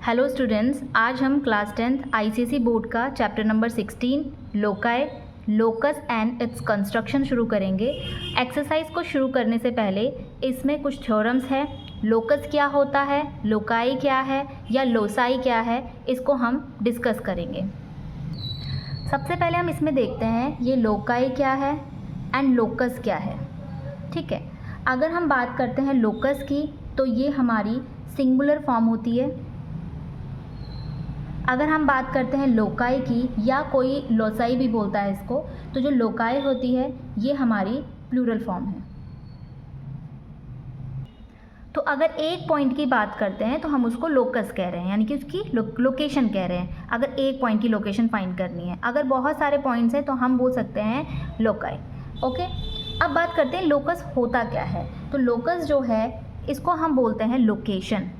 Hello students, आज हम class 10th ICSE board का chapter number 16 loci, locus and its construction शुरू करेंगे। एक्सरसाइज को शुरू करने से पहले इसमें कुछ थ्योरम्स है। लोकस क्या होता है, लोकाई क्या है या लोसाई क्या है, इसको हम डिस्कस करेंगे। सबसे पहले हम इसमें देखते हैं ये लोकाई क्या है एंड लोकस क्या है। ठीक है, अगर हम बात करते हैं लोकस की तो ये हमारी सिंगुलर फॉर्म होती है। अगर हम बात करते हैं लोकाई की, या कोई लोसाई भी बोलता है इसको, तो जो लोकाई होती है ये हमारी प्लूरल फॉर्म है। तो अगर एक पॉइंट की बात करते हैं तो हम उसको लोकस कह रहे हैं, यानी कि उसकी लोकेशन कह रहे हैं। अगर एक पॉइंट की लोकेशन फाइंड करनी है, अगर बहुत सारे पॉइंट्स हैं तो हम बोल सकते हैं लोकाई। ओके, अब बात करते हैं लोकस होता क्या है। तो लोकस जो है इसको हम बोलते हैं लोकेशन।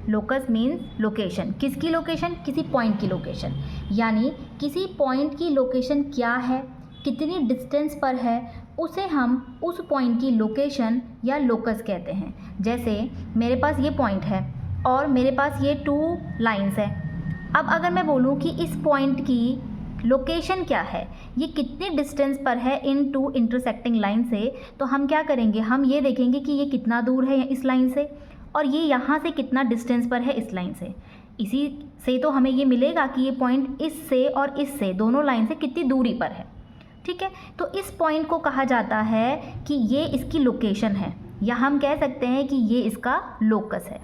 Locus means location. किसकी लोकेशन? किसी पॉइंट की लोकेशन। यानी किसी पॉइंट की लोकेशन क्या है, कितनी डिस्टेंस पर है, उसे हम उस पॉइंट की लोकेशन या लोकस कहते हैं। जैसे मेरे पास ये पॉइंट है और मेरे पास ये 2 लाइंस है। अब अगर मैं बोलूँ कि इस पॉइंट की लोकेशन क्या है, ये कितने डिस्टेंस पर है इन 2 इंटरसेक्टिंग लाइन से, तो हम क्या करेंगे, हम ये देखेंगे कि ये कितना दूर है इस लाइन से और ये यहाँ से कितना डिस्टेंस पर है इस लाइन से। इसी से तो हमें ये मिलेगा कि ये पॉइंट इससे और इससे दोनों लाइन से कितनी दूरी पर है। ठीक है, तो इस पॉइंट को कहा जाता है कि ये इसकी लोकेशन है, या हम कह सकते हैं कि ये इसका लोकस है।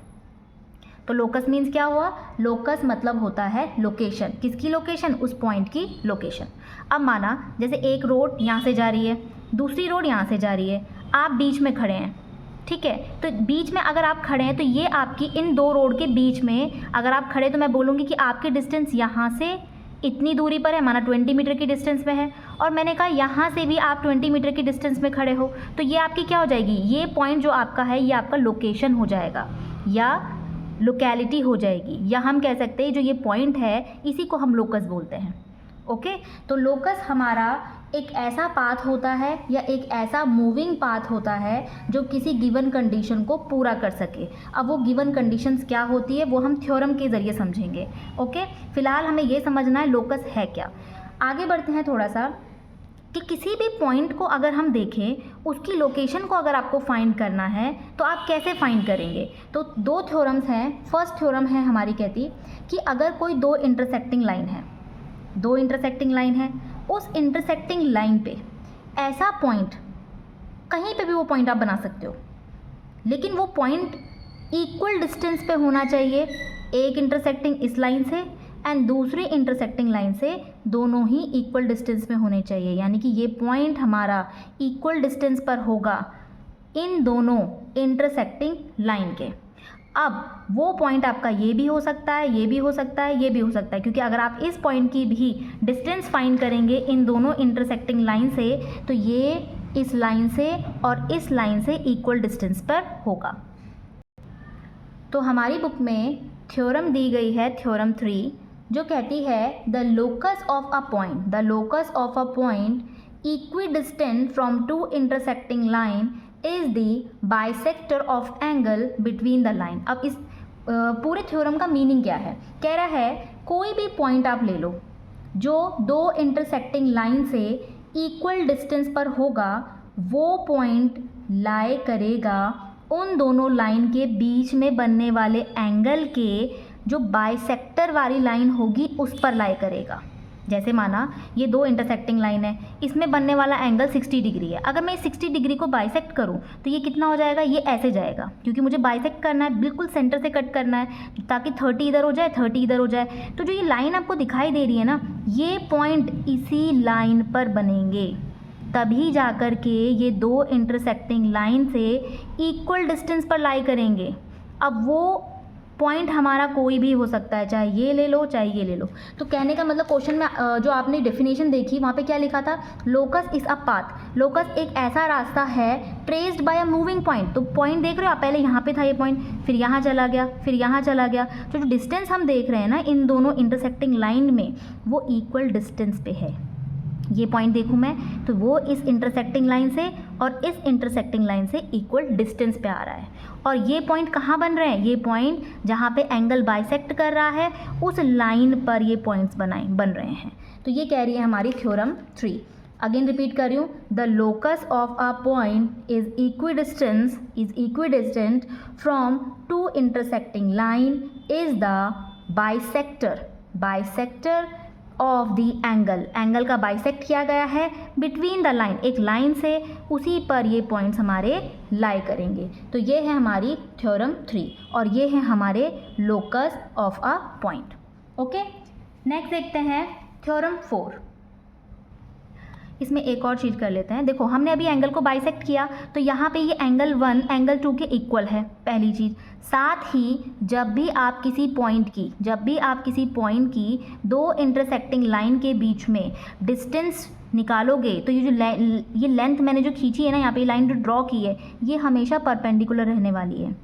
तो लोकस मीन्स क्या हुआ? लोकस मतलब होता है लोकेशन। किसकी लोकेशन? उस पॉइंट की लोकेशन। अब माना जैसे एक रोड यहाँ से जा रही है, दूसरी रोड यहाँ से जा रही है, आप बीच में खड़े हैं। ठीक है, तो बीच में अगर आप खड़े हैं तो ये आपकी इन 2 रोड के बीच में अगर आप खड़े, तो मैं बोलूँगी कि आपकी डिस्टेंस यहाँ से इतनी दूरी पर है, माना 20 मीटर की डिस्टेंस में है, और मैंने कहा यहाँ से भी आप 20 मीटर की डिस्टेंस में खड़े हो, तो ये आपकी क्या हो जाएगी? ये पॉइंट जो आपका है ये आपका लोकेशन हो जाएगा या लोकेलिटी हो जाएगी, या हम कह सकते हैं जो ये पॉइंट है इसी को हम लोकस बोलते हैं। ओके, तो लोकस हमारा एक ऐसा पाथ होता है या एक ऐसा मूविंग पाथ होता है जो किसी गिवन कंडीशन को पूरा कर सके। अब वो गिवन कंडीशंस क्या होती है वो हम थ्योरम के ज़रिए समझेंगे। ओके, फिलहाल हमें ये समझना है लोकस है क्या। आगे बढ़ते हैं थोड़ा सा कि किसी भी पॉइंट को अगर हम देखें, उसकी लोकेशन को अगर आपको फाइंड करना है तो आप कैसे फाइंड करेंगे। तो 2 थ्योरम्स हैं। फर्स्ट थ्योरम है हमारी कहती कि अगर कोई 2 इंटरसेक्टिंग लाइन है, 2 इंटरसेक्टिंग लाइन है, उस इंटरसेक्टिंग लाइन पे ऐसा पॉइंट, कहीं पे भी वो पॉइंट आप बना सकते हो, लेकिन वो पॉइंट इक्वल डिस्टेंस पे होना चाहिए। एक इंटरसेक्टिंग इस लाइन से एंड दूसरी इंटरसेक्टिंग लाइन से, दोनों ही इक्वल डिस्टेंस में होने चाहिए। यानी कि ये पॉइंट हमारा इक्वल डिस्टेंस पर होगा इन दोनों इंटरसेक्टिंग लाइन के। अब वो पॉइंट आपका ये भी हो सकता है, ये भी हो सकता है, ये भी हो सकता है, क्योंकि अगर आप इस पॉइंट की भी डिस्टेंस फाइंड करेंगे इन दोनों इंटरसेक्टिंग लाइन से, तो ये इस लाइन से और इस लाइन से इक्वल डिस्टेंस पर होगा। तो हमारी बुक में थ्योरम दी गई है थ्योरम 3, जो कहती है the locus of a point, the locus of a point equidistant from 2 intersecting line is the bisector of angle between the line. अब इस पूरे थ्योरम का मीनिंग क्या है? कह रहा है कोई भी पॉइंट आप ले लो जो 2 इंटरसेक्टिंग लाइन से इक्वल डिस्टेंस पर होगा, वो पॉइंट लाई करेगा उन दोनों लाइन के बीच में बनने वाले एंगल के जो बाइसेक्टर वाली लाइन होगी उस पर लाई करेगा। जैसे माना ये 2 इंटरसेक्टिंग लाइन है, इसमें बनने वाला एंगल 60 डिग्री है। अगर मैं इस 60 डिग्री को बाइसेक्ट करूं तो ये कितना हो जाएगा? ये ऐसे जाएगा, क्योंकि मुझे बाइसेक्ट करना है, बिल्कुल सेंटर से कट करना है ताकि 30 इधर हो जाए, 30 इधर हो जाए। तो जो ये लाइन आपको दिखाई दे रही है ना, ये पॉइंट इसी लाइन पर बनेंगे, तभी जाकर के ये 2 इंटरसेक्टिंग लाइन से इक्वल डिस्टेंस पर लाई करेंगे। अब वो पॉइंट हमारा कोई भी हो सकता है, चाहे ये ले लो चाहे ये ले लो। तो कहने का मतलब क्वेश्चन में जो आपने डेफिनेशन देखी वहाँ पे क्या लिखा था? Locus is a path. Locus एक ऐसा रास्ता है traced by a moving point. तो पॉइंट देख रहे हो आप, पहले यहाँ पे था ये पॉइंट, फिर यहाँ चला गया, फिर यहाँ चला गया। तो जो डिस्टेंस हम देख रहे हैं ना इन दोनों इंटरसेक्टिंग लाइन में, वो इक्वल डिस्टेंस पे है। ये पॉइंट देखूँ मैं तो वो इस इंटरसेक्टिंग लाइन से और इस इंटरसेक्टिंग लाइन से इक्वल डिस्टेंस पे आ रहा है। और ये पॉइंट कहाँ बन रहे हैं, ये पॉइंट जहाँ पे एंगल बाइसेक्ट कर रहा है उस लाइन पर ये पॉइंट्स बन रहे हैं। तो ये कह रही है हमारी थ्योरम 3। अगेन रिपीट कर रही हूँ, the locus of a point is equidistant from two intersecting line is the bisector of the angle का बाइसेक्ट किया गया है बिटवीन द लाइन, एक लाइन से, उसी पर ये पॉइंट्स हमारे लाई करेंगे। तो ये है हमारी थ्योरम 3 और ये है हमारे locus of a point. Okay, next देखते हैं थ्योरम 4। इसमें एक और चीज़ कर लेते हैं। देखो हमने अभी एंगल को बाइसेक्ट किया तो यहाँ पे ये एंगल 1 एंगल 2 के इक्वल है, पहली चीज़। साथ ही जब भी आप किसी पॉइंट की दो इंटरसेक्टिंग लाइन के बीच में डिस्टेंस निकालोगे तो ये लेंथ मैंने जो खींची है ना, यहाँ पे लाइन जो ड्रॉ की है, ये हमेशा परपेंडिकुलर रहने वाली है।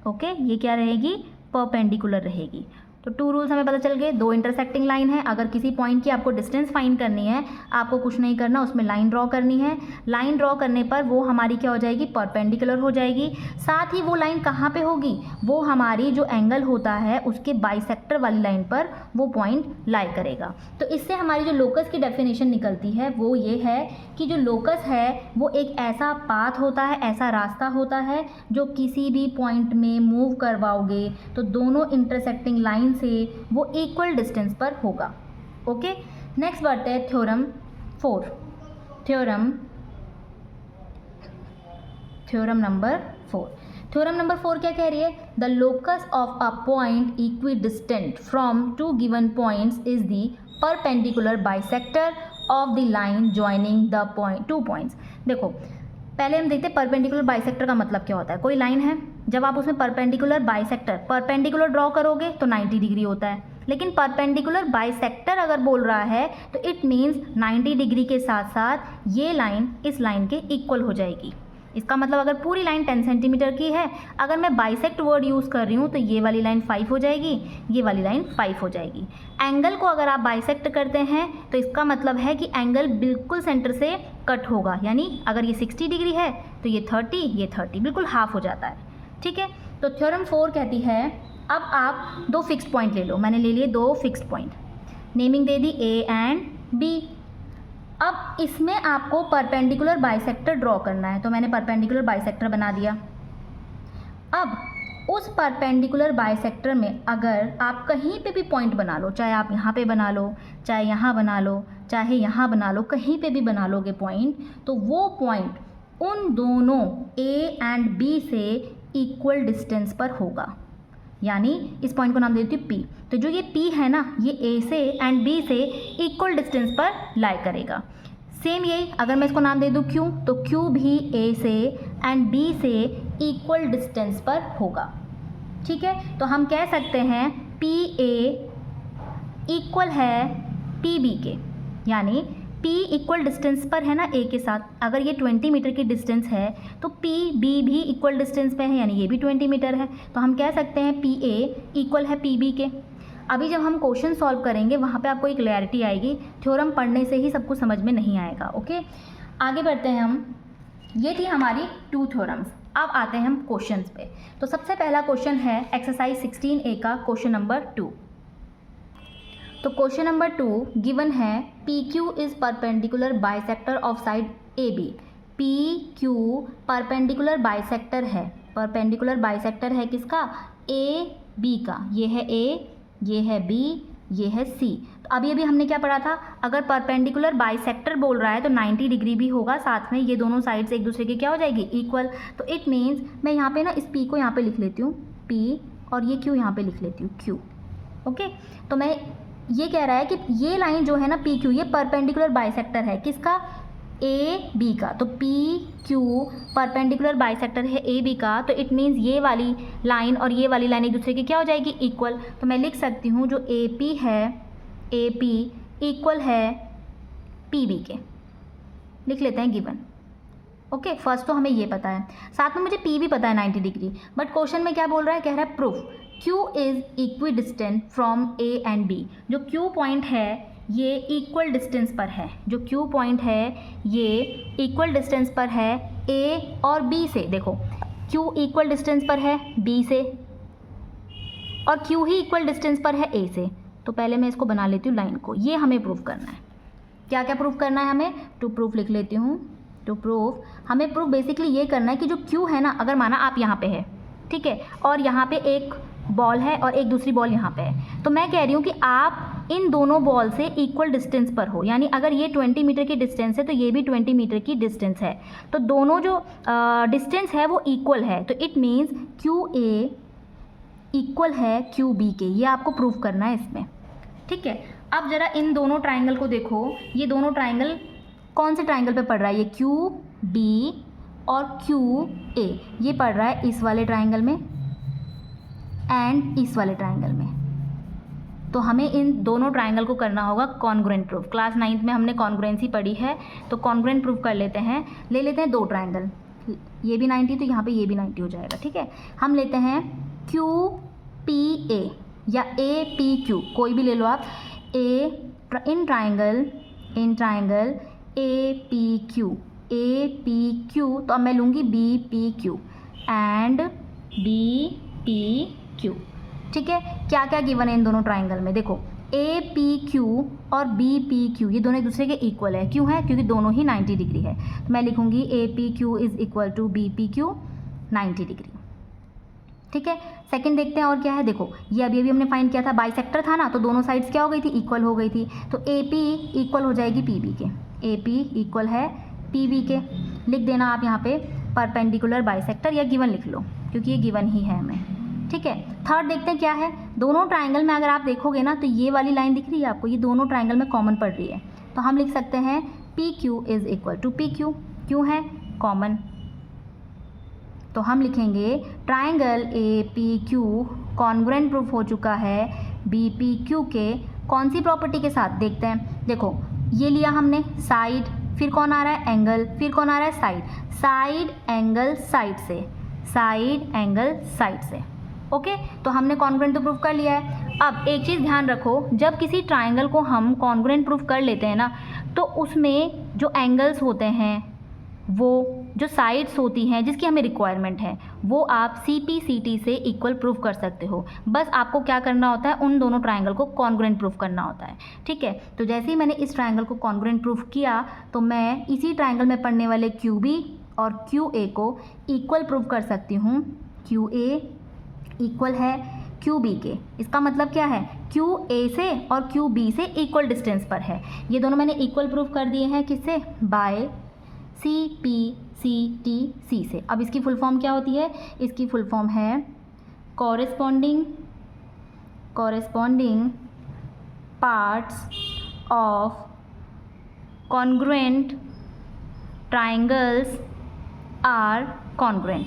ओके, ये क्या रहेगी, परपेंडिकुलर रहेगी। तो 2 रूल्स हमें पता चल गए। दो इंटरसेक्टिंग लाइन है, अगर किसी पॉइंट की आपको डिस्टेंस फाइंड करनी है, आपको कुछ नहीं करना, उसमें लाइन ड्रॉ करनी है। लाइन ड्रॉ करने पर वो हमारी क्या हो जाएगी, परपेंडिकुलर हो जाएगी। साथ ही वो लाइन कहाँ पे होगी, वो हमारी जो एंगल होता है उसके बाइसेक्टर वाली लाइन पर वो पॉइंट लाई करेगा। तो इससे हमारी जो लोकस की डेफिनेशन निकलती है वो ये है कि जो लोकस है वो एक ऐसा पाथ होता है, ऐसा रास्ता होता है जो किसी भी पॉइंट में मूव करवाओगे तो दोनों इंटरसेक्टिंग लाइन से वो इक्वल डिस्टेंस पर होगा। ओके, नेक्स्ट बढ़ते हैं थ्योरम 4। थ्योरम नंबर 4 क्या कह रही है, the locus of a point equidistant from two given points is the perpendicular bisector of the line joining the two points. देखो पहले हम देखते हैं परपेंडिकुलर बाइसेक्टर का मतलब क्या होता है। कोई लाइन है, जब आप उसमें परपेंडिकुलर ड्रॉ करोगे तो 90 डिग्री होता है, लेकिन परपेंडिकुलर बाइसेक्टर अगर बोल रहा है तो इट मीन्स 90 डिग्री के साथ साथ ये लाइन इस लाइन के इक्वल हो जाएगी। इसका मतलब अगर पूरी लाइन 10 सेंटीमीटर की है, अगर मैं बाइसेक्ट वर्ड यूज़ कर रही हूँ तो ये वाली लाइन 5 हो जाएगी, ये वाली लाइन 5 हो जाएगी। एंगल को अगर आप बाइसेक्ट करते हैं तो इसका मतलब है कि एंगल बिल्कुल सेंटर से कट होगा, यानी अगर ये 60 डिग्री है तो ये 30 बिल्कुल हाफ हो जाता है। ठीक है, तो थ्योरम 4 कहती है अब आप दो फिक्स्ड पॉइंट ले लो। मैंने ले लिए दो फिक्स्ड पॉइंट, नेमिंग दे दी ए एंड बी। अब इसमें आपको परपेंडिकुलर बाइसेक्टर ड्रॉ करना है, तो मैंने परपेंडिकुलर बाइसेक्टर बना दिया। अब उस परपेंडिकुलर बाइसेक्टर में अगर आप कहीं पे भी पॉइंट बना लो, चाहे आप यहाँ पे बना लो, चाहे यहाँ बना लो, चाहे यहाँ बना लो, कहीं पे भी बना लोगे पॉइंट, तो वो पॉइंट उन दोनों ए एंड बी से इक्वल डिस्टेंस पर होगा। यानी इस पॉइंट को नाम देती हूँ पी। तो जो ये पी है ना, ये ए से एंड बी से इक्वल डिस्टेंस पर लाई करेगा। सेम यही अगर मैं इसको नाम दे दूँ क्यू, तो क्यू भी ए से एंड बी से इक्वल डिस्टेंस पर होगा। ठीक है, तो हम कह सकते हैं पी ए इक्वल है पी बी के, यानी P इक्वल डिस्टेंस पर है ना A के साथ। अगर ये 20 मीटर की डिस्टेंस है तो P B भी इक्वल डिस्टेंस पे है, यानी ये भी 20 मीटर है। तो हम कह सकते हैं P A इक्वल है P B के। अभी जब हम क्वेश्चन सॉल्व करेंगे वहाँ पे आपको एक क्लैरिटी आएगी, थ्योरम पढ़ने से ही सब कुछ समझ में नहीं आएगा। ओके, आगे बढ़ते हैं हम। ये थी हमारी 2 थ्योरम्स। अब आते हैं हम क्वेश्चंस पे। तो सबसे पहला क्वेश्चन है एक्सरसाइज 16A का क्वेश्चन नंबर 2। तो क्वेश्चन नंबर 2 गिवन है PQ is perpendicular bisector of side AB। PQ perpendicular bisector है, परपेंडिकुलर बाइसेक्टर है किसका, AB का। ये है A, ये है B, ये है C। तो अभी हमने क्या पढ़ा था, अगर परपेंडिकुलर बाइसेक्टर बोल रहा है तो 90 डिग्री भी होगा, साथ में ये दोनों साइड्स एक दूसरे के क्या हो जाएगी, इक्वल। तो इट मीन्स मैं यहाँ पे ना इस P को यहाँ पे लिख लेती हूँ P और ये Q यहाँ पे लिख लेती हूँ Q। ओके, तो मैं ये कह रहा है कि ये लाइन जो है ना PQ, ये परपेंडिकुलर बाइसेक्टर है किसका, AB का। तो PQ परपेंडिकुलर बाइसेक्टर है AB का, तो इट मीन्स ये वाली लाइन और ये वाली लाइन एक दूसरे की क्या हो जाएगी, इक्वल। तो मैं लिख सकती हूँ जो AP है, AP इक्वल है PB के। लिख लेते हैं गिवन। ओके, फर्स्ट तो हमें ये पता है, साथ में मुझे P भी पता है 90 डिग्री। बट क्वेश्चन में क्या बोल रहा है, कह रहा है proof Q is equidistant from A and B। जो Q पॉइंट है ये इक्वल डिस्टेंस पर है, जो Q पॉइंट है ये इक्वल डिस्टेंस पर है A और B से। देखो Q इक्वल डिस्टेंस पर है B से और Q ही इक्वल डिस्टेंस पर है A से। तो पहले मैं इसको बना लेती हूँ लाइन को, ये हमें प्रूफ करना है। क्या क्या प्रूफ करना है हमें? टू प्रूफ लिख लेती हूँ। टू प्रूफ हमें प्रूफ बेसिकली ये करना है कि जो Q है ना, अगर माना आप यहाँ पे है, ठीक है, और यहाँ पे एक बॉल है और एक दूसरी बॉल यहाँ पे है, तो मैं कह रही हूँ कि आप इन दोनों बॉल से इक्वल डिस्टेंस पर हो। यानी अगर ये 20 मीटर की डिस्टेंस है तो ये भी 20 मीटर की डिस्टेंस है, तो दोनों जो डिस्टेंस है वो इक्वल है। तो इट मीन्स QA इक्वल है QB के। ये आपको प्रूफ करना है इसमें, ठीक है। अब ज़रा इन दोनों ट्राइंगल को देखो, ये दोनों ट्राइंगल कौन से ट्राइंगल पे पड़ रहा है? ये QB और QA ये पड़ रहा है इस वाले ट्राइंगल में एंड इस वाले ट्राइंगल में। तो हमें इन दोनों ट्राइंगल को करना होगा कॉन्ग्रुएंट प्रूफ। क्लास 9th में हमने कॉन्ग्रुएंसी पढ़ी है, तो कॉन्ग्रुएंट प्रूफ कर लेते हैं। ले लेते हैं दो ट्राइंगल, ये भी 90 तो यहाँ पे ये भी 90 हो जाएगा, ठीक है। हम लेते हैं QPA या APQ, कोई भी ले लो आप। इन ट्राइंगल APQ, तो अब मैं लूँगी BPQ एंड BPQ, ठीक है। क्या क्या गिवन है इन दोनों ट्राइंगल में? देखो APQ और BPQ ये दोनों एक दूसरे के इक्वल है। क्यों है? क्योंकि दोनों ही 90 डिग्री है। तो मैं लिखूँगी APQ is equal to BPQ 90 degree, ठीक है। सेकंड देखते हैं और क्या है। देखो ये अभी हमने फाइंड किया था, बाइसेक्टर था ना, तो दोनों साइड्स क्या हो गई थी? इक्वल हो गई थी। तो AP इक्वल हो जाएगी PB के, AP इक्वल है PB के। लिख देना आप यहाँ पे परपेंडिकुलर बाइसेक्टर, या गिवन लिख लो क्योंकि ये गिवन ही है हमें, ठीक है। थर्ड देखते हैं क्या है। दोनों ट्राइंगल में अगर आप देखोगे ना, तो ये वाली लाइन दिख रही है आपको, ये दोनों ट्राइंगल में कॉमन पड़ रही है। तो हम लिख सकते हैं PQ is equal to PQ। क्यों है? कॉमन। तो हम लिखेंगे ट्राइंगल APQ कॉन्ग्रुएंट प्रूफ हो चुका है BPQ के कौन सी प्रॉपर्टी के साथ? देखते हैं। देखो ये लिया हमने साइड, फिर कौन आ रहा है? एंगल, फिर कौन आ रहा है? साइड। साइड एंगल साइड से, साइड एंगल साइड से, ओके। तो हमने कॉन्ग्रुएंट तो प्रूफ कर लिया है। अब एक चीज़ ध्यान रखो, जब किसी ट्राइंगल को हम कॉन्ग्रुएंट प्रूफ कर लेते हैं ना, तो उसमें जो एंगल्स होते हैं, वो जो साइड्स होती हैं जिसकी हमें रिक्वायरमेंट है, वो आप CP/CT से इक्वल प्रूफ कर सकते हो। बस आपको क्या करना होता है? उन दोनों ट्राइंगल को कॉन्ग्रुएंट प्रूफ करना होता है, ठीक है। तो जैसे ही मैंने इस ट्राइंगल को कॉन्ग्रुएंट प्रूफ किया, तो मैं इसी ट्राइंगल में पड़ने वाले QB और QA को इक्वल प्रूफ कर सकती हूँ। QA इक्वल है QB के। इसका मतलब क्या है? QA से और QB से इक्वल डिस्टेंस पर है। ये दोनों मैंने इक्वल प्रूफ कर दिए हैं, किससे? बाय CP/CT/C से। अब इसकी फुल फॉर्म क्या होती है? इसकी फुल फॉर्म है corresponding parts of congruent triangles are congruent.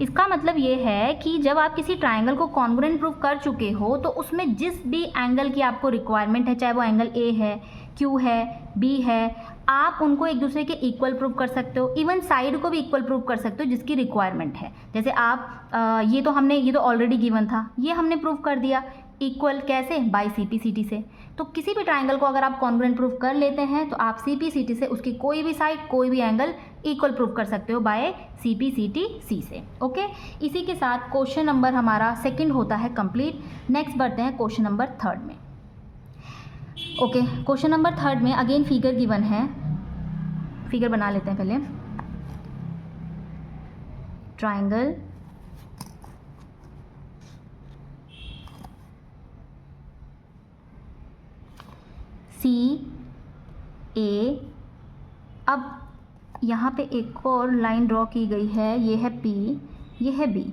इसका मतलब ये है कि जब आप किसी ट्राइंगल को कॉन्ग्रुएंट प्रूफ कर चुके हो, तो उसमें जिस भी एंगल की आपको रिक्वायरमेंट है, चाहे वो एंगल A है, Q है, B है, आप उनको एक दूसरे के इक्वल प्रूफ कर सकते हो। इवन साइड को भी इक्वल प्रूफ कर सकते हो जिसकी रिक्वायरमेंट है। जैसे आप ये तो ऑलरेडी गिवन था, ये हमने प्रूफ कर दिया इक्वल। कैसे? बाय CP/CT से। तो किसी भी ट्राइंगल को अगर आप कॉन्ग्रुएंट प्रूफ कर लेते हैं, तो आप CP/CT से उसकी कोई भी साइड, कोई भी एंगल इक्वल प्रूफ कर सकते हो बाय CP/CT/C से, ओके। इसी के साथ क्वेश्चन नंबर हमारा सेकंड होता है कंप्लीट। नेक्स्ट बढ़ते हैं क्वेश्चन नंबर थर्ड में, ओके। क्वेश्चन नंबर थर्ड में अगेन फिगर गिवन है, फिगर बना लेते हैं पहले। ट्राइंगल CA, अब यहाँ पे एक और लाइन ड्रॉ की गई है, ये है P, ये है B।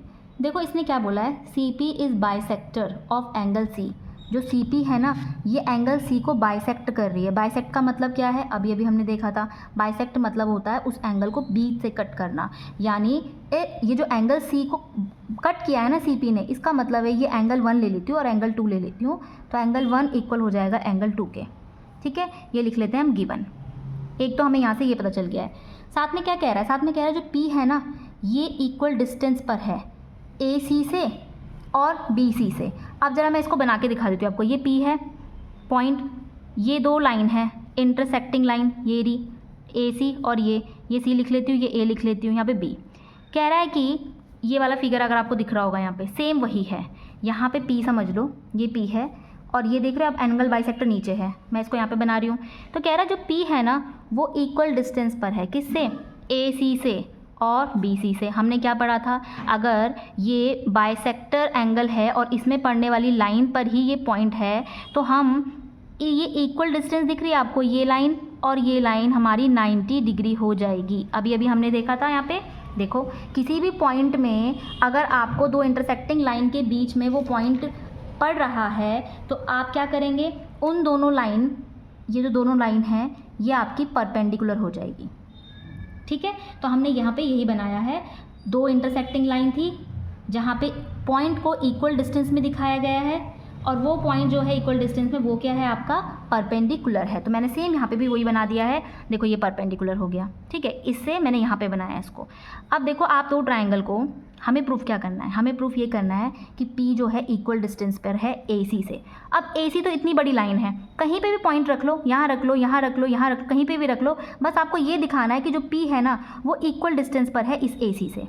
देखो इसने क्या बोला है? CP is bisector of angle C। जो CP है ना, ये एंगल C को बाइसेक्ट कर रही है। बाइसेक्ट का मतलब क्या है? अभी हमने देखा था, बाइसेक्ट मतलब होता है उस एंगल को बीच से कट करना। यानी ये जो एंगल C को कट किया है ना CP ने, इसका मतलब है ये एंगल 1 ले लेती हूँ और एंगल 2 ले लेती हूँ, तो एंगल 1 इक्वल हो जाएगा एंगल 2 के, ठीक है। ये लिख लेते हैं हम गिवन। एक तो हमें यहाँ से ये पता चल गया है। साथ में क्या कह रहा है? साथ में कह रहा है जो P है ना, ये इक्वल डिस्टेंस पर है AC से और BC से। अब ज़रा मैं इसको बना के दिखा देती हूँ आपको। ये P है पॉइंट, ये दो लाइन है इंटरसेक्टिंग लाइन, ये रही AC और ये C लिख लेती हूँ, ये A लिख लेती हूँ, यहाँ पे B। कह रहा है कि ये वाला फिगर अगर आपको दिख रहा होगा यहाँ पे सेम वही है, यहाँ पे P समझ लो, ये P है और ये देख रहे हो आप एंगल बाइसेक्टर नीचे है, मैं इसको यहाँ पे बना रही हूँ। तो कह रहा है जो P है ना वो इक्वल डिस्टेंस पर है, किससे? AC से और BC से। हमने क्या पढ़ा था, अगर ये बाइसेक्टर एंगल है और इसमें पड़ने वाली लाइन पर ही ये पॉइंट है तो हम ये इक्वल डिस्टेंस दिख रही है आपको, ये लाइन और ये लाइन हमारी 90 डिग्री हो जाएगी। अभी अभी हमने देखा था यहाँ पे, देखो किसी भी पॉइंट में अगर आपको दो इंटरसेक्टिंग लाइन के बीच में वो पॉइंट पड़ रहा है तो आप क्या करेंगे, उन दोनों लाइन, ये जो दोनों लाइन हैं ये आपकी परपेंडिकुलर हो जाएगी। ठीक है, तो हमने यहाँ पे यही बनाया है, दो इंटरसेक्टिंग लाइन थी जहाँ पे पॉइंट को इक्वल डिस्टेंस में दिखाया गया है और वो पॉइंट जो है इक्वल डिस्टेंस में वो क्या है आपका परपेंडिकुलर है। तो मैंने सेम यहाँ पे भी वही बना दिया है, देखो ये परपेंडिकुलर हो गया। ठीक है, इससे मैंने यहाँ पे बनाया इसको। अब देखो आप दो ट्रायंगल को, हमें प्रूफ क्या करना है, हमें प्रूफ ये करना है कि P जो है इक्वल डिस्टेंस पर है AC से। अब AC तो इतनी बड़ी लाइन है, कहीं पे भी पॉइंट रख लो, यहाँ रख लो, यहाँ रख लो, यहाँ रख लो, कहीं पे भी रख लो, बस आपको ये दिखाना है कि जो P है ना वो इक्वल डिस्टेंस पर है इस AC से।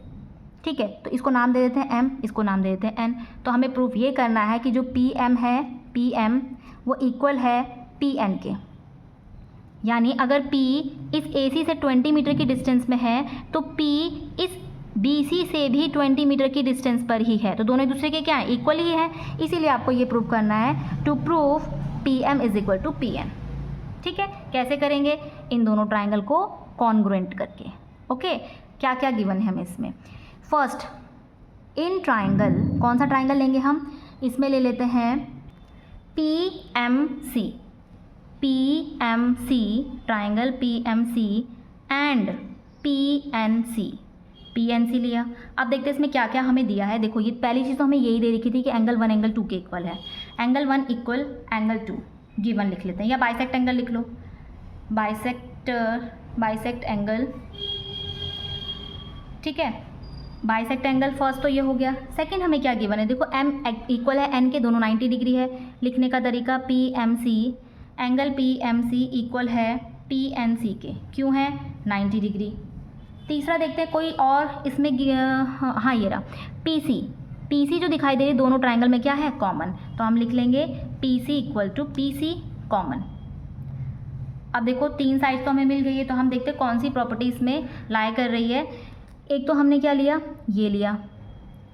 ठीक है, तो इसको नाम दे देते हैं M, इसको नाम दे देते हैं N। तो हमें प्रूफ ये करना है कि जो PM है, PM वो इक्वल है PN के, यानी अगर P इस AC से 20 मीटर की डिस्टेंस में है तो P इस BC से भी 20 मीटर की डिस्टेंस पर ही है, तो दोनों एक दूसरे के क्या है, इक्वल ही है। इसीलिए आपको ये प्रूफ करना है, to proof PM is equal to PN। ठीक है, कैसे करेंगे, इन दोनों ट्राइंगल को कॉन्ग्रुएंट करके। ओके, क्या क्या गिवन है हमें इसमें। फर्स्ट, इन ट्राइंगल, कौन सा ट्राइंगल लेंगे हम, इसमें ले लेते हैं PMC, PMC triangle PMC and PNC, PNC लिया। अब देखते हैं इसमें क्या क्या हमें दिया है। देखो ये पहली चीज़ तो हमें यही दे रखी थी कि एंगल 1 एंगल 2 के इक्वल है, एंगल 1 इक्वल एंगल 2 गिवन लिख लेते हैं, या बाइसेक्ट एंगल लिख लो, बाइसेक्ट एंगल। ठीक है, बाइसेक्ट एंगल फर्स्ट तो ये हो गया। सेकंड हमें क्या गिवन है, देखो M इक्वल है N के, दोनों 90 डिग्री है। लिखने का तरीका PMC, एंगल PMC इक्वल है PNC के, क्यों है 90 डिग्री। तीसरा देखते हैं कोई और इसमें, हाँ ये रहा PC जो दिखाई दे रही दोनों ट्राइंगल में क्या है, कॉमन, तो हम लिख लेंगे PC equal to PC common. अब देखो तीन साइड तो हमें मिल गई है, तो हम देखते हैं कौन सी प्रॉपर्टी इसमें लाई कर रही है। एक तो हमने क्या लिया, ये लिया,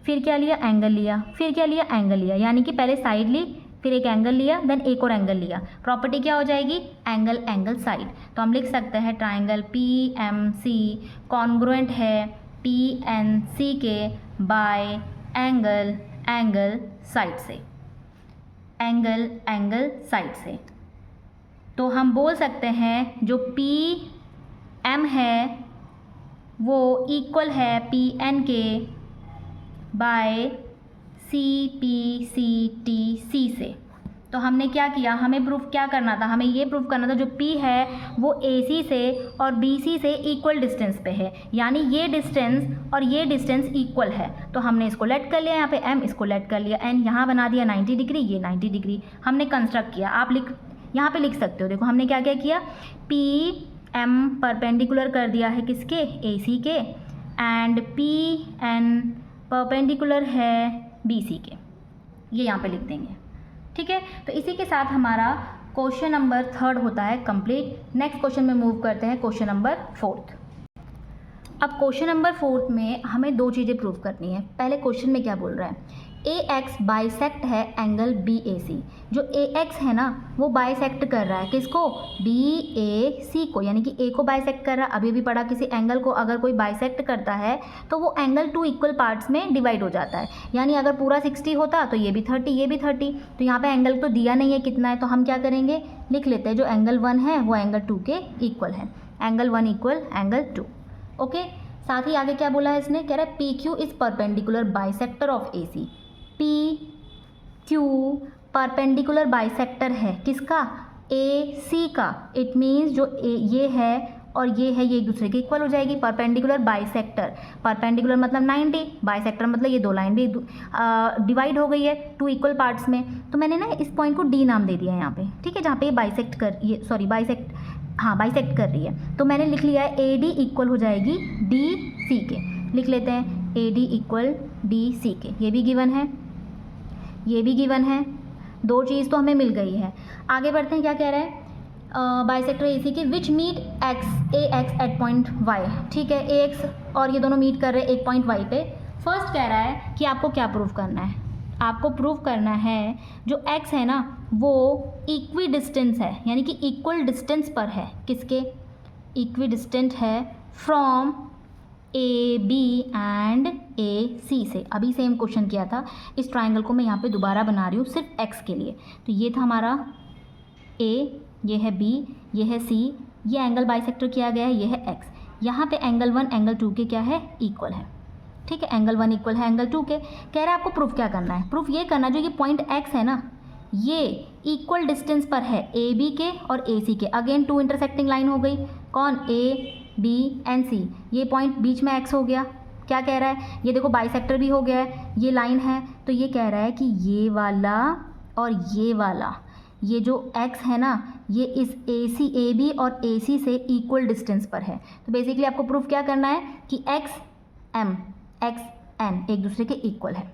फिर क्या लिया, एंगल लिया, फिर क्या लिया, एंगल लिया, यानी कि पहले साइड ली, फिर एक एंगल लिया, देन एक और एंगल लिया। प्रॉपर्टी क्या हो जाएगी, एंगल साइड। तो हम लिख सकते हैं ट्राइंगल PMC कॉन्ग्रुएंट है PNC के बाय एंगल साइड से, एंगल साइड से। तो हम बोल सकते हैं जो PM है वो इक्वल है PN के बाय CPCTC से। तो हमने क्या किया, हमें प्रूफ क्या करना था, हमें ये प्रूफ करना था जो P है वो AC से और BC से इक्वल डिस्टेंस पे है, यानी ये डिस्टेंस और ये डिस्टेंस इक्वल है। तो हमने इसको लेट कर लिया, यहाँ पे M, इसको लेट कर लिया N, यहाँ बना दिया 90 डिग्री, ये 90 डिग्री हमने कंस्ट्रक्ट किया। आप यहाँ पे लिख सकते हो, देखो हमने क्या क्या किया, PM परपेंडिकुलर कर दिया है किसके, AC के, एंड PN परपेंडिकुलर है BC के, ये यहाँ पे लिख देंगे। ठीक है, तो इसी के साथ हमारा क्वेश्चन नंबर 3 होता है कंप्लीट। नेक्स्ट क्वेश्चन में मूव करते हैं, क्वेश्चन नंबर 4। अब क्वेश्चन नंबर 4 में हमें दो चीज़ें प्रूव करनी है। पहले क्वेश्चन में क्या बोल रहा है, AX बाइसेक्ट है एंगल BAC। जो AX है ना वो बाइसेक्ट कर रहा है किसको, BAC को, यानी कि A को बाइसेक्ट कर रहा है। अभी भी पढ़ा, किसी एंगल को अगर कोई बाइसेक्ट करता है तो वो एंगल 2 इक्वल पार्ट्स में डिवाइड हो जाता है, यानी अगर पूरा 60 होता तो ये भी 30, ये भी 30। तो यहाँ पे एंगल तो दिया नहीं है कितना है, तो हम क्या करेंगे, लिख लेते हैं जो एंगल 1 है वो एंगल 2 के इक्वल है, एंगल 1 इक्वल एंगल 2। ओके, साथ ही आगे क्या बोला है इसने, कह रहा है PQ is perpendicular bisector of AC। PQ perpendicular bisector है किसका, AC का। इट मीन्स जो ये है और ये है, ये एक दूसरे के इक्वल हो जाएगी। परपेंडिकुलर बाइसेक्टर, परपेंडिकुलर मतलब 90, बाइसेक्टर मतलब ये दो लाइन भी डिवाइड हो गई है 2 इक्वल पार्ट्स में। तो मैंने ना इस पॉइंट को डी नाम दे दिया है यहाँ पे, ठीक है, जहाँ पे ये बाइसेक्ट कर रही है। तो मैंने लिख लिया है ए डी इक्वल हो जाएगी डी सी के। लिख लेते हैं A D equal D C के। ये भी गिवन है, ये भी गिवन है, 2 चीज़ तो हमें मिल गई है। आगे बढ़ते हैं, क्या कह रहा है, बाइसेक्टर ए सी के विच मीट एक्स ए एक्स एट पॉइंट वाई। ठीक है, ए एक्स और ये दोनों मीट कर रहे हैं एक पॉइंट वाई पे। फर्स्ट कह रहा है कि आपको क्या प्रूव करना है, आपको प्रूव करना है जो x है ना वो इक्वी डिस्टेंस है, यानी कि इक्वल डिस्टेंस पर है। किसके? इक्वी डिस्टेंट है फ्रॉम ए बी एंड ए सी से। अभी सेम क्वेश्चन किया था, इस ट्राइंगल को मैं यहाँ पे दोबारा बना रही हूँ सिर्फ x के लिए। तो ये था हमारा a, ये है b, ये है c, ये एंगल बाइसेक्टर किया गया है, ये है x। यहाँ पे एंगल 1 एंगल 2 के क्या है, इक्वल है। ठीक है, एंगल 1 इक्वल है एंगल 2 के। कह रहा है आपको प्रूफ क्या करना है, प्रूफ ये करना जो ये पॉइंट x है ना ये इक्वल डिस्टेंस पर है ए बी के और ए सी के। अगेन 2 इंटरसेक्टिंग लाइन हो गई, कौन, ए बी एंड सी। ये पॉइंट बीच में x हो गया। क्या कह रहा है, ये देखो बाइसेक्टर भी हो गया है, ये लाइन है। तो ये कह रहा है कि ये वाला और ये वाला, ये जो x है ना ये इस ए सी, ए बी और ए सी से इक्वल डिस्टेंस पर है। तो बेसिकली आपको प्रूफ क्या करना है कि x m x n एक दूसरे के इक्वल है,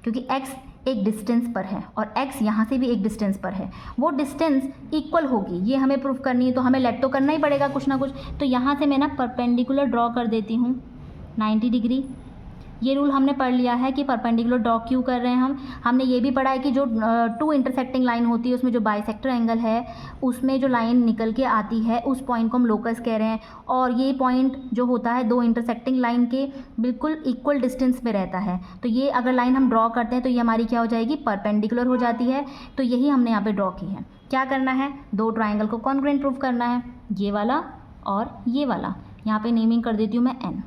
क्योंकि x एक डिस्टेंस पर है और x यहाँ से भी एक डिस्टेंस पर है, वो डिस्टेंस इक्वल होगी, ये हमें प्रूफ करनी है। तो हमें लेट तो करना ही पड़ेगा कुछ ना कुछ। तो यहाँ से मैं ना परपेंडिकुलर ड्रॉ कर देती हूँ 90 डिग्री। ये रूल हमने पढ़ लिया है कि परपेंडिकुलर ड्रॉ क्यों कर रहे हैं हमने ये भी पढ़ा है कि जो 2 इंटरसेक्टिंग लाइन होती है उसमें जो बाइसेक्टर एंगल है उसमें जो लाइन निकल के आती है उस पॉइंट को हम लोकस कह रहे हैं। और ये पॉइंट जो होता है 2 इंटरसेक्टिंग लाइन के बिल्कुल इक्वल डिस्टेंस पे रहता है। तो ये अगर लाइन हम ड्रॉ करते हैं तो ये हमारी क्या हो जाएगी, परपेंडिकुलर हो जाती है। तो यही हमने यहाँ पर ड्रॉ की है। क्या करना है, 2 ट्राइंगल को कॉन्ग्रुएंट प्रूफ करना है, ये वाला और ये वाला। यहाँ पर नेमिंग कर देती हूँ मैं n।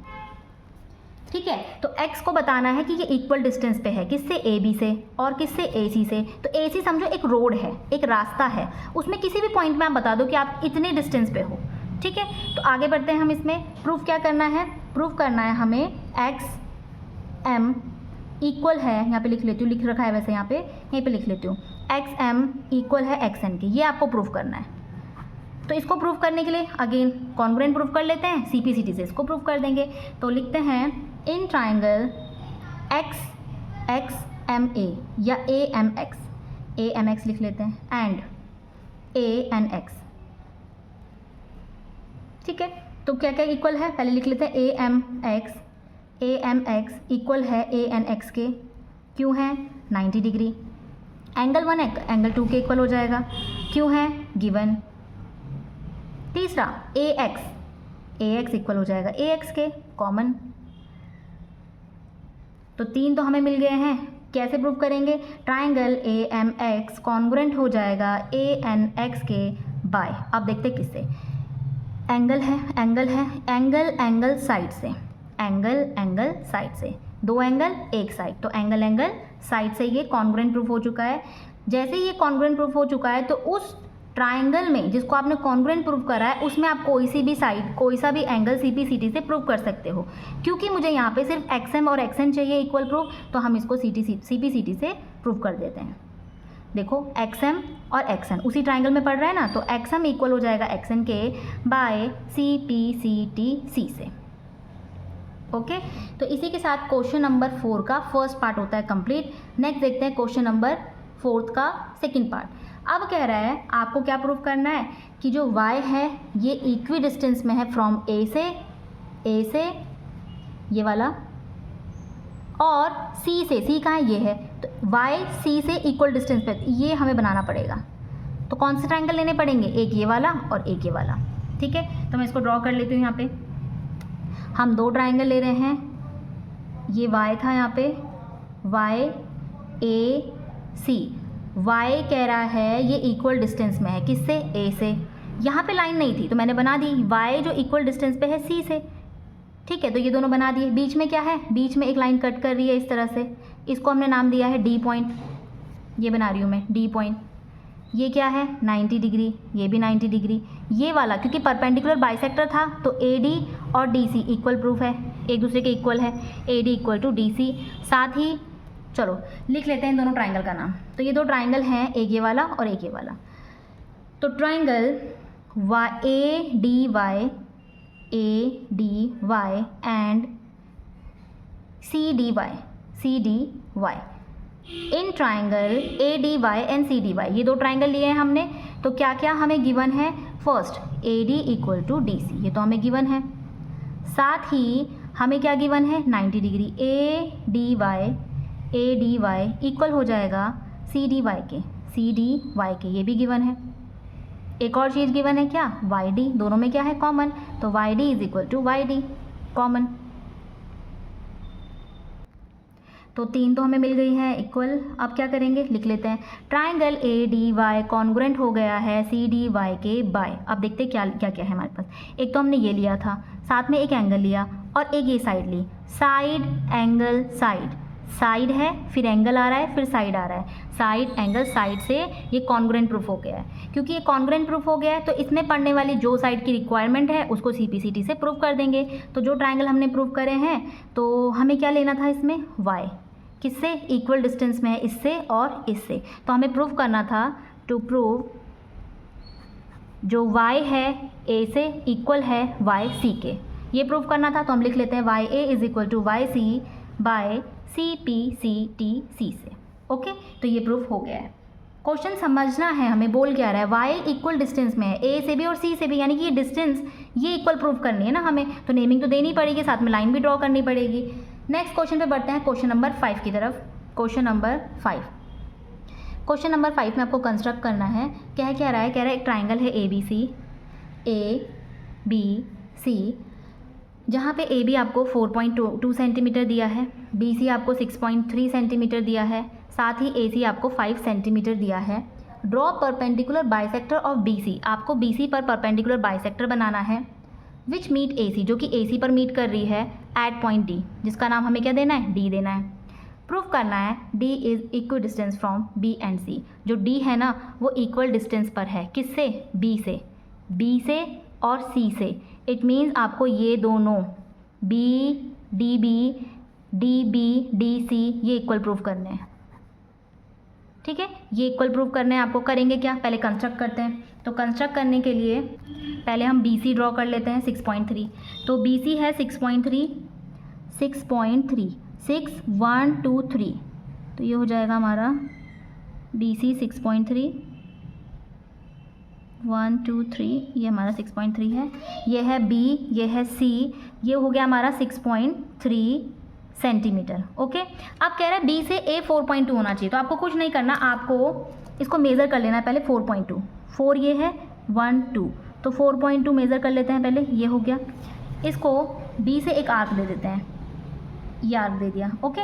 ठीक है, तो x को बताना है कि ये इक्वल डिस्टेंस पे है, किससे, ए बी से और किससे, ए सी से। तो ए सी समझो एक रोड है, एक रास्ता है, उसमें किसी भी पॉइंट में आप बता दो कि आप इतने डिस्टेंस पे हो। ठीक है, तो आगे बढ़ते हैं हम इसमें। प्रूफ क्या करना है, प्रूफ करना है हमें x m इक्वल है, यहाँ पे लिख लेती हूँ, लिख रखा है वैसे यहाँ पे, यहीं पे लिख लेती हूँ, x m इक्वल है x n के। ये आपको प्रूफ करना है। तो इसको प्रूफ करने के लिए अगेन कॉन्ग्रुएंट प्रूफ कर लेते हैं, CP/CT से इसको प्रूफ कर देंगे। तो लिखते हैं इन ट्राइंगल XXMA या AMX लिख लेते हैं एंड ANX। ठीक है, तो क्या क्या इक्वल है पहले लिख लेते हैं, AMX इक्वल है ANX के। क्यों है, 90 डिग्री। एंगल 1 एंगल 2 के इक्वल हो जाएगा, क्यों है, गिवन। तीसरा AX इक्वल हो जाएगा AX के, कॉमन। तो 3 तो हमें मिल गए हैं। कैसे प्रूव करेंगे, ट्राइंगल AMX कॉन्ग्रुएंट हो जाएगा ANX के बाय, अब देखते किससे, एंगल साइड से, एंगल साइड से, 2 एंगल एक साइड, तो एंगल साइड से ये कॉन्ग्रुएंट प्रूफ हो चुका है। जैसे ये कॉन्ग्रुएंट प्रूफ हो चुका है तो उस ट्राइंगल में जिसको आपने कॉन्ग्रुएंट प्रूफ करा है उसमें आप कोई सी भी साइड, कोई सा भी एंगल CP/CT से प्रूव कर सकते हो। क्योंकि मुझे यहाँ पे सिर्फ XM और XN चाहिए इक्वल प्रूफ, तो हम इसको CP/CT से प्रूव कर देते हैं। देखो XM और XN उसी ट्राइंगल में पड़ रहा है ना, तो XM इक्वल हो जाएगा XN के बाय CP/CT से। ओके, तो इसी के साथ क्वेश्चन नंबर 4 का फर्स्ट पार्ट होता है कंप्लीट। नेक्स्ट देखते हैं क्वेश्चन नंबर 4 का सेकेंड पार्ट। अब कह रहा है आपको क्या प्रूफ करना है कि जो y है ये इक्वी डिस्टेंस में है फ्रॉम A से ये वाला, और C से, C कहाँ है, ये है, तो y C से इक्वल डिस्टेंस पे, ये हमें बनाना पड़ेगा। तो कौन से ट्राइंगल लेने पड़ेंगे, एक ये वाला और एक ये वाला। ठीक है, तो मैं इसको ड्रॉ कर लेती हूँ। यहाँ पे हम 2 ट्राइंगल ले रहे हैं, ये y था यहाँ पे, YAC। y कह रहा है ये इक्वल डिस्टेंस में है, किससे, A से। यहाँ पे लाइन नहीं थी तो मैंने बना दी, y जो इक्वल डिस्टेंस पे है C से। ठीक है, तो ये दोनों बना दिए। बीच में क्या है, बीच में एक लाइन कट कर रही है इस तरह से, इसको हमने नाम दिया है D पॉइंट, ये बना रही हूँ मैं D पॉइंट। ये क्या है, 90 डिग्री, ये भी 90 डिग्री, ये वाला क्योंकि परपेंडिकुलर बाइसेक्टर था तो AD और DC इक्वल प्रूफ है, एक दूसरे के इक्वल है, AD इक्वल टू DC। साथ ही चलो लिख लेते हैं इन दोनों ट्राइंगल का नाम। तो ये दो ट्राइंगल हैं, एक ये वाला और एक ये वाला। तो triangle ADY and CDY। In triangle ADY and CDY, ये दो ट्राइंगल लिए हैं हमने। तो क्या क्या हमें गिवन है? First AD equal to DC, ये तो हमें गिवन है। साथ ही हमें क्या गिवन है? 90 डिग्री। ADY इक्वल हो जाएगा CDY के, ये भी गिवन है। एक और चीज़ गिवन है क्या? YD, दोनों में क्या है? कॉमन। तो YD is equal to YD common. तो 3 तो हमें मिल गई है इक्वल। अब क्या करेंगे? लिख लेते हैं ट्राइंगल ADY कॉन्ग्रुएंट हो गया है CDY के बाय। अब देखते हैं क्या क्या क्या है हमारे पास। एक तो हमने ये लिया था, साथ में एक एंगल लिया और एक ये साइड ली। साइड एंगल साइड है, फिर एंगल आ रहा है, फिर साइड आ रहा है। साइड एंगल साइड से ये कॉन्ग्रुएंट प्रूफ हो गया है। क्योंकि ये कॉन्ग्रुएंट प्रूफ हो गया है तो इसमें पढ़ने वाली जो साइड की रिक्वायरमेंट है उसको CPCT से प्रूव कर देंगे। तो जो ट्राइंगल हमने प्रूव करे हैं तो हमें क्या लेना था इसमें? Y। किससे? इक्वल डिस्टेंस में है, इससे और इससे। तो हमें प्रूव करना था, टू प्रूव जो Y है A से इक्वल है YC के, ये प्रूव करना था। तो हम लिख लेते हैं YA is equal to YC by CPCTC से। ओके, तो ये प्रूफ हो गया है। क्वेश्चन समझना है हमें, बोल क्या रहा है? Y इक्वल डिस्टेंस में है A से भी और C से भी, यानी कि ये डिस्टेंस ये इक्वल प्रूफ करनी है ना हमें, तो नेमिंग तो देनी पड़ेगी, साथ में लाइन भी ड्रॉ करनी पड़ेगी। नेक्स्ट क्वेश्चन पे बढ़ते हैं, क्वेश्चन नंबर 5 की तरफ। क्वेश्चन नंबर 5 में आपको कंस्ट्रक्ट करना है। कह क्या रहा है? कह रहा है एक ट्राइंगल है ABC, जहाँ पे AB आपको 4.2 सेंटीमीटर दिया है, BC आपको 6.3 सेंटीमीटर दिया है, साथ ही AC आपको 5 सेंटीमीटर दिया है। Draw perpendicular bisector of BC, आपको BC पर परपेंडिकुलर बाइसेक्टर बनाना है विच मीट AC, जो कि AC पर मीट कर रही है एट पॉइंट D, जिसका नाम हमें क्या देना है? D देना है। प्रूफ करना है D is equal distance from B and C, जो D है ना वो इक्वल डिस्टेंस पर है। किससे? B से और C से। इट मीन्स आपको ये दोनों DB DC ये इक्वल प्रूफ करने हैं। ठीक है, ये इक्वल प्रूफ करने हैं आपको। करेंगे क्या? पहले कंस्ट्रक्ट करते हैं। तो कंस्ट्रक्ट करने के लिए पहले हम BC ड्रॉ कर लेते हैं 6.3। तो BC है 6.3 6 1 2 3, तो ये हो जाएगा हमारा BC 6.3 1 2 3, ये हमारा 6.3 है। ये है B, ये है C, ये हो गया हमारा 6.3 सेंटीमीटर। ओके, अब कह रहा है B से A 4.2 होना चाहिए। तो आपको कुछ नहीं करना, आपको इसको मेज़र कर लेना है पहले। 4.2, 4 ये है 1 2, तो 4.2 मेज़र कर लेते हैं पहले। ये हो गया। इसको B से एक आर्क दे देते हैं, ये आर्क दे दिया। ओके,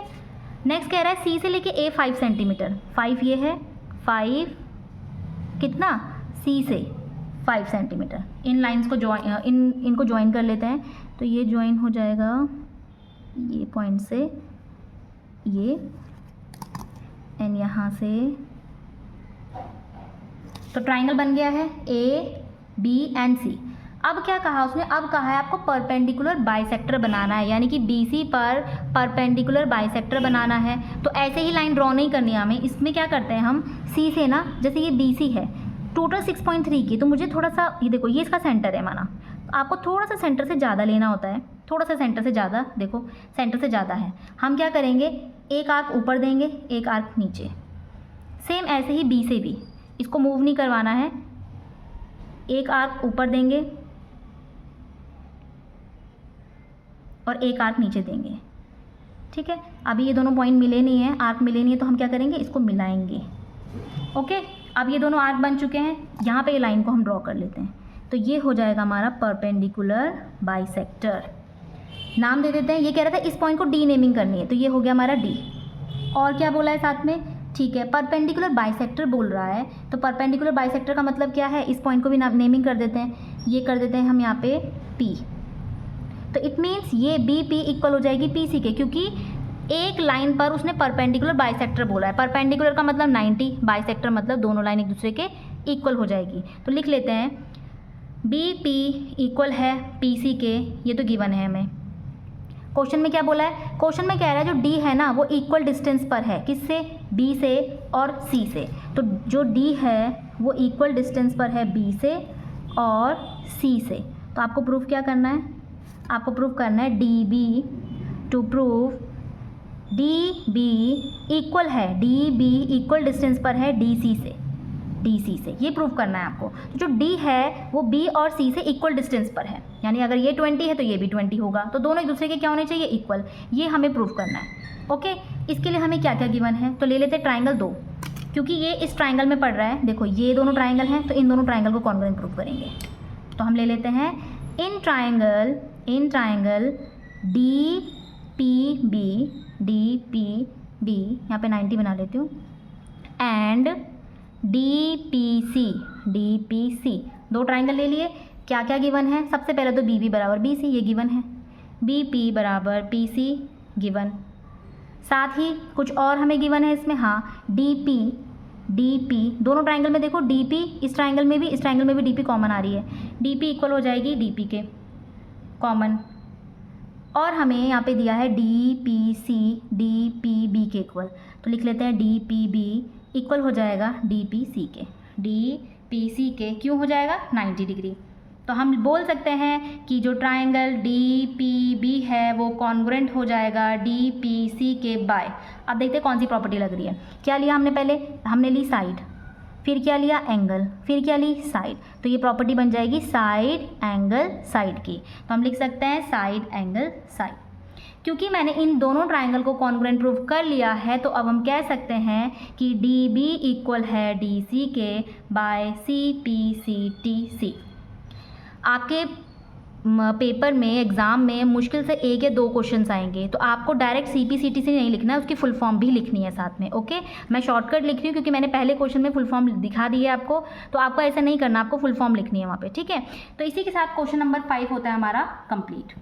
नेक्स्ट कह रहा है C से लेके A 5 सेंटीमीटर। 5 ये है, 5 कितना? C से 5 सेंटीमीटर। इन लाइंस को इनको ज्वाइन कर लेते हैं। तो ये ज्वाइन हो जाएगा ये पॉइंट से ये, एंड यहाँ से। तो ट्राइंगल बन गया है AB एंड C। अब क्या कहा उसने? अब कहा है आपको परपेंडिकुलर बाइसेक्टर बनाना है, यानी कि BC पर परपेंडिकुलर बाइसेक्टर बनाना है। तो ऐसे ही लाइन ड्रॉ नहीं करनी है हमें। इसमें क्या करते हैं हम? C से ना, जैसे ये BC है टोटल 6.3 की, तो मुझे थोड़ा सा, ये देखो ये इसका सेंटर है माना, तो आपको थोड़ा सा सेंटर से ज़्यादा लेना होता है। थोड़ा सा सेंटर से ज़्यादा, देखो सेंटर से ज़्यादा है। हम क्या करेंगे? एक आर्क ऊपर देंगे, एक आर्क नीचे। सेम ऐसे ही B से भी, इसको मूव नहीं करवाना है। एक आर्क ऊपर देंगे और एक आर्क नीचे देंगे। ठीक है, अभी ये दोनों पॉइंट मिले नहीं हैं, आर्क मिले नहीं है, तो हम क्या करेंगे? इसको मिलाएंगे। ओके, अब ये दोनों आर्क बन चुके हैं। यहाँ पे ये लाइन को हम ड्रॉ कर लेते हैं। तो ये हो जाएगा हमारा परपेंडिकुलर बाइसेक्टर। नाम दे देते हैं। ये कह रहा था इस पॉइंट को D नेमिंग करनी है, तो ये हो गया हमारा D। और क्या बोला है साथ में? ठीक है, परपेंडिकुलर बाइसेक्टर बोल रहा है, तो परपेंडिकुलर बाइसेक्टर का मतलब क्या है? इस पॉइंट को भी नेमिंग कर देते हैं। ये कर देते हैं हम यहाँ पे P। तो इट मीन्स ये BP इक्वल हो जाएगी PC के, क्योंकि एक लाइन पर उसने परपेंडिकुलर बाइसेक्टर बोला है। परपेंडिकुलर का मतलब 90, बाइसेक्टर मतलब दोनों लाइन एक दूसरे के इक्वल हो जाएगी। तो लिख लेते हैं BP इक्वल है PC के, ये तो गिवन है हमें। क्वेश्चन में क्या बोला है? क्वेश्चन में कह रहा है जो D है ना वो इक्वल डिस्टेंस पर है, किससे? B से और C से। तो जो D है वो इक्वल डिस्टेंस पर है B से और C से। तो आपको प्रूफ क्या करना है? आपको प्रूफ करना है DB to prove DB equal है, DB इक्वल डिस्टेंस पर है DC से, DC से, ये प्रूफ करना है आपको। तो जो D है वो B और C से इक्वल डिस्टेंस पर है, यानी अगर ये 20 है तो ये भी 20 होगा, तो दोनों एक दूसरे के क्या होने चाहिए? इक्वल। ये हमें प्रूफ करना है। ओके, इसके लिए हमें क्या क्या गिवन है? तो ले लेते हैं ट्राइंगल 2, क्योंकि ये इस ट्राइंगल में पड़ रहा है। देखो ये दोनों ट्राइंगल हैं, तो इन दोनों ट्राइंगल को कॉन्ग्रुएंट प्रूफ करेंगे। तो हम ले लेते हैं इन ट्राइंगल DPB, यहाँ पे 90 बना लेती हूँ, एंड DPC, दो ट्राइंगल ले लिए। क्या क्या गिवन है? सबसे पहले तो BB बराबर BC, ये गिवन है। BP बराबर PC गिवन। साथ ही कुछ और हमें गिवन है इसमें, हाँ, DP दोनों ट्राइंगल में देखो, DP इस ट्राइंगल में भी, इस ट्राइंगल में भी DP कॉमन आ रही है, DP इक्वल हो जाएगी DP के कॉमन। और हमें यहाँ पे दिया है DPC DPB के इक्वल, तो लिख लेते हैं DPB इक्वल हो जाएगा DPC के। DPC के क्यों हो जाएगा? 90 डिग्री। तो हम बोल सकते हैं कि जो ट्राइंगल DPB है वो कॉन्ग्रुएंट हो जाएगा DPC के बाय। अब देखते हैं कौन सी प्रॉपर्टी लग रही है। क्या लिया हमने? पहले हमने ली साइड, फिर क्या लिया? एंगल, फिर क्या ली? साइड। तो ये प्रॉपर्टी बन जाएगी साइड एंगल साइड की। तो हम लिख सकते हैं साइड एंगल साइड। क्योंकि मैंने इन दोनों ट्राइंगल को कॉन्ग्रुएंट प्रूफ कर लिया है, तो अब हम कह सकते हैं कि DB इक्वल है DC के बाय CPCTC। आपके पेपर में, एग्ज़ाम में मुश्किल से 1 या 2 क्वेश्चंस आएंगे, तो आपको डायरेक्ट CPCTC नहीं लिखना है, उसकी फुल फॉर्म भी लिखनी है साथ में। ओके, मैं शॉर्टकट लिख रही हूँ क्योंकि मैंने पहले क्वेश्चन में फुल फॉर्म दिखा दी है आपको, तो आपको ऐसा नहीं करना, आपको फुल फॉर्म लिखनी है वहाँ पे। ठीक है, तो इसी के साथ क्वेश्चन नंबर 5 होता है हमारा कंप्लीट।